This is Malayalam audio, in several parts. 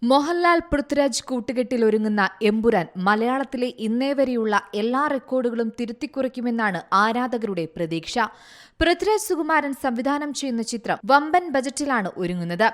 മോഹൻലാൽ പൃഥ്വിരാജ് കൂട്ടുകെട്ടിൽ ഒരുങ്ങുന്ന എമ്പുരാൻ മലയാളത്തിലെ ഇന്നേവരെയുള്ള എല്ലാ റെക്കോർഡുകളും തിരുത്തിക്കുറിക്കുമെന്നാണ് ആരാധകരുടെ പ്രതീക്ഷ. പൃഥ്വിരാജ് സുകുമാരൻ സംവിധാനം ചെയ്യുന്ന ചിത്രം വമ്പൻ ബജറ്റിലാണ് ഒരുങ്ങുന്നത്.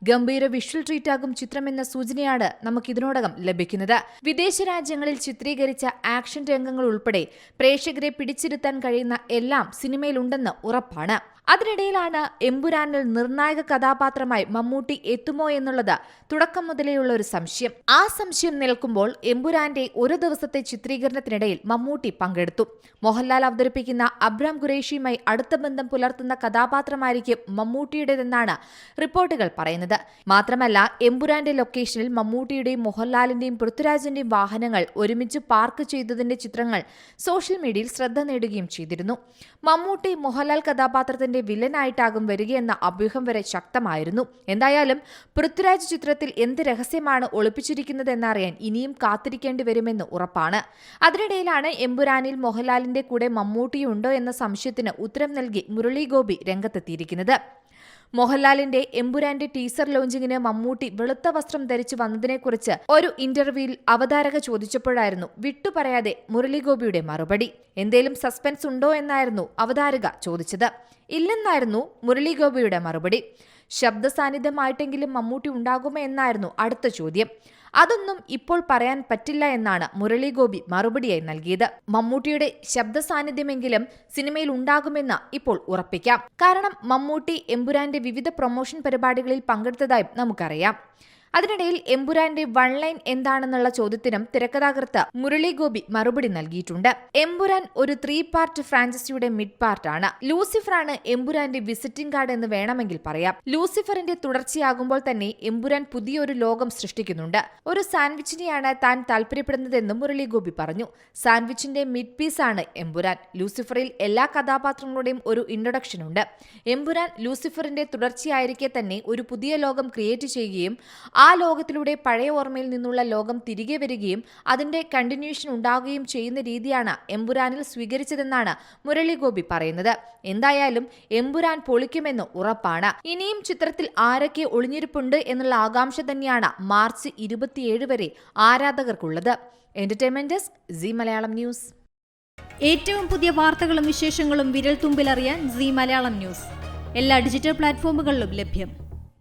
ഗംഭീര വിഷ്വൽ ട്രീറ്റാകും ചിത്രമെന്ന സൂചനയാണ് നമുക്കിതിനോടകം ലഭിക്കുന്നത്. വിദേശ രാജ്യങ്ങളിൽ ചിത്രീകരിച്ച ആക്ഷൻ രംഗങ്ങൾ ഉൾപ്പെടെ പ്രേക്ഷകരെ പിടിച്ചിരുത്താൻ കഴിയുന്ന എല്ലാം സിനിമയിലുണ്ടെന്ന് ഉറപ്പാണ്. അതിനിടയിലാണ് എമ്പുരാനിൽ നിർണായക കഥാപാത്രമായി മമ്മൂട്ടി എത്തുമോ എന്നുള്ളത് തുടക്കം മുതലേയുള്ള ഒരു സംശയം. ആ സംശയം നിൽക്കുമ്പോൾ എമ്പുരാന്റെ ഒരു ദിവസത്തെ ചിത്രീകരണത്തിനിടയിൽ മമ്മൂട്ടി പങ്കെടുത്തു. മോഹൻലാൽ അവതരിപ്പിക്കുന്ന അബ്രാം ഖുറേഷിയുമായി അടുത്ത ബന്ധം പുലർത്തുന്ന കഥാപാത്രമായിരിക്കും മമ്മൂട്ടിയുടേതെന്നാണ് റിപ്പോർട്ടുകൾ പറയുന്നത്. മാത്രമല്ല, എമ്പുരാന്റെ ലൊക്കേഷനിൽ മമ്മൂട്ടിയുടെയും മോഹൻലാലിന്റെയും പൃഥ്വിരാജിന്റെയും വാഹനങ്ങൾ ഒരുമിച്ച് പാർക്ക് ചെയ്തതിന്റെ ചിത്രങ്ങൾ സോഷ്യൽ മീഡിയയിൽ ശ്രദ്ധ നേടുകയും ചെയ്തിരുന്നു. മമ്മൂട്ടി മോഹൻലാൽ കഥാപാത്രത്തിന്റെ വില്ലനായിട്ടാകും വരികയെന്ന അഭ്യൂഹം വരെ ശക്തമായിരുന്നു. എന്തായാലും പൃഥ്വിരാജ് ചിത്രത്തിൽ എന്ത് രഹസ്യമാണ് ഒളിപ്പിച്ചിരിക്കുന്നതെന്നറിയാൻ ഇനിയും കാത്തിരിക്കേണ്ടി വരുമെന്ന് ഉറപ്പാണ്. അതിനിടയിലാണ് എമ്പുരാനിൽ മോഹൻലാലിന്റെ കൂടെ മമ്മൂട്ടിയുണ്ടോ എന്ന സംശയത്തിന് ഉത്തരം നൽകി മുരളി ഗോപി രംഗത്തെത്തിയിരിക്കുന്നത്. മോഹൻലാലിന്റെ എമ്പുരാന്റെ ടീസർ ലോഞ്ചിങ്ങിന് മമ്മൂട്ടി വെളുത്ത വസ്ത്രം ധരിച്ചു വന്നതിനെക്കുറിച്ച് ഒരു ഇന്റർവ്യൂവിൽ അവതാരക ചോദിച്ചപ്പോഴായിരുന്നു വിട്ടുപറയാതെ മുരളി ഗോപിയുടെ മറുപടി. എന്തേലും സസ്പെൻസ് ഉണ്ടോ എന്നായിരുന്നു അവതാരക ചോദിച്ചത്. ഇല്ലെന്നായിരുന്നു മുരളി ഗോപിയുടെ മറുപടി. ശബ്ദ സാന്നിധ്യമായിട്ടെങ്കിലും മമ്മൂട്ടി ഉണ്ടാകുമോ എന്നായിരുന്നു അടുത്ത ചോദ്യം. അതൊന്നും ഇപ്പോൾ പറയാൻ പറ്റില്ല എന്നാണ് മുരളി ഗോപി മറുപടിയായി നൽകിയത്. മമ്മൂട്ടിയുടെ ശബ്ദ സാന്നിധ്യമെങ്കിലും സിനിമയിൽ ഉണ്ടാകുമെന്ന് ഇപ്പോൾ ഉറപ്പിക്കാം. കാരണം മമ്മൂട്ടി എമ്പുരാന്റെ വിവിധ പ്രൊമോഷൻ പരിപാടികളിൽ പങ്കെടുത്തതായും നമുക്കറിയാം. അതിനിടയിൽ എമ്പുരാന്റെ വൺ ലൈൻ എന്താണെന്നുള്ള ചോദ്യത്തിനും തിരക്കഥാകൃത്ത് മുരളി ഗോപി മറുപടി നൽകിയിട്ടുണ്ട്. എമ്പുരാൻ ഒരു 3 പാർട്ട് ഫ്രാഞ്ചൈസിയുടെ മിഡ് പാർട്ടാണ്. ലൂസിഫറാണ് എമ്പുരാന്റെ വിസിറ്റിംഗ് കാർഡ് എന്ന് വേണമെങ്കിൽ പറയാം. ലൂസിഫറിന്റെ തുടർച്ചയാകുമ്പോൾ തന്നെ എമ്പുരാൻ പുതിയൊരു ലോകം സൃഷ്ടിക്കുന്നുണ്ട്. ഒരു സാൻഡ്വിച്ചിനെയാണ് താൻ താല്പര്യപ്പെടുന്നതെന്നും മുരളി ഗോപി പറഞ്ഞു. സാൻഡ്വിച്ചിന്റെ മിഡ് പീസാണ് എമ്പുരാൻ. ലൂസിഫറിൽ എല്ലാ കഥാപാത്രങ്ങളുടെയും ഒരു ഇൻട്രൊഡക്ഷൻ ഉണ്ട്. എമ്പുരാൻ ലൂസിഫറിന്റെ തുടർച്ചയായിരിക്കെ തന്നെ ഒരു പുതിയ ലോകം ക്രിയേറ്റ് ചെയ്യുകയും ആ ലോകത്തിലൂടെ പഴയ ഓർമ്മയിൽ നിന്നുള്ള ലോകം തിരികെ വരികയും അതിന്റെ കണ്ടിന്യൂഷൻ ഉണ്ടാകുകയും ചെയ്യുന്ന രീതിയാണ് എമ്പുരാനിൽ സ്വീകരിച്ചതെന്നാണ് മുരളി ഗോപി പറയുന്നത്. എന്തായാലും എമ്പുരാൻ പൊളിക്കുമെന്ന് ഉറപ്പാണ്. ഇനിയും ചിത്രത്തിൽ ആരൊക്കെ ഒളിഞ്ഞിരിപ്പുണ്ട് എന്നുള്ള ആകാംക്ഷ തന്നെയാണ് മാർച്ച് 27 വരെ ആരാധകർക്കുള്ളത്. Entertainment desk, Zee Malayalam news. ഏറ്റവും പുതിയ വാർത്തകളും വിശേഷങ്ങളും വിരൽ തുമ്പിലറിയാൻ സീ മലയാളം ന്യൂസ് എല്ലാ ഡിജിറ്റൽ പ്ലാറ്റ്ഫോമുകളിലും ലഭ്യം.